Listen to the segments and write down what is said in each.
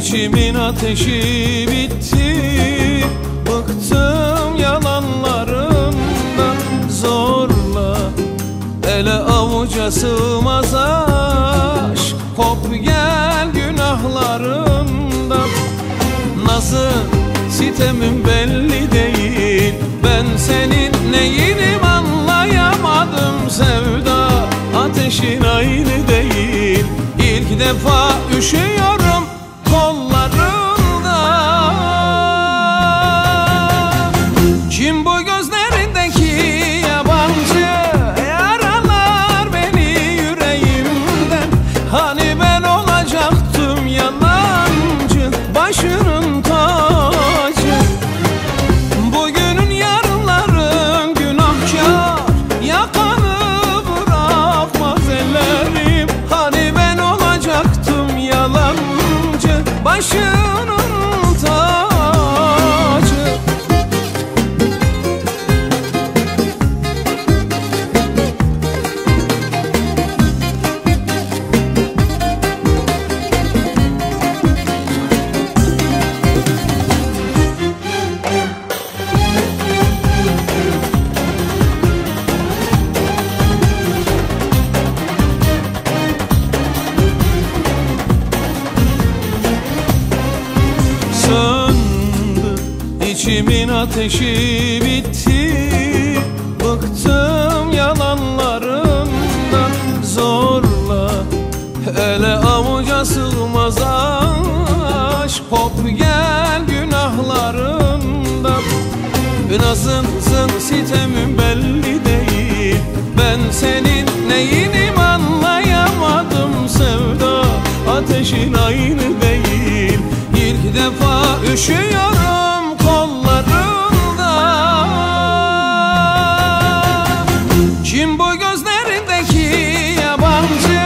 İçimin ateşi bitti, bıktım yalanlarından. Zorla ele avuca sığmaz aşk, kop gel günahlarından. Nasıl sitemin belli değil, ben senin neyinim anlayamadım. Sevda ateşin aynı değil, ilk defa üşüyorum kollarında. Kim bu gözlerindeki yabancı, yaralar beni yüreğimden. Hani ben olacaktım yalancı, başının tacı. Bugünün yarınların günahkar, yakanı bırakmaz ellerim. Hani ben olacaktım yalancı, başının tacı. Söndü içimin ateşi bitti, bıktım yalanlarından. Zorla ele avuca sığmaz aşk, kop gel günahlarından. Nasılsın sitemin belli değil, ben senin neyinim anlayamadım. Sevda ateşin aynı değil, İlk defa üşüyorum kollarında. Kim bu gözlerindeki yabancı,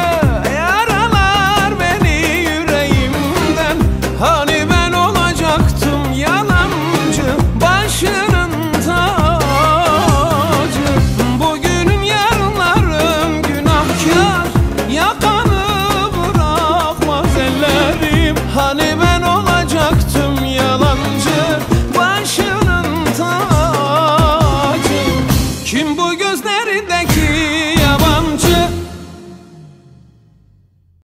yaralar beni yüreğimden. Hani ben olacaktım yalancı, başının tacı. Bugünün yarınların günahkar, yakanı bırakmaz ellerim. Hani ben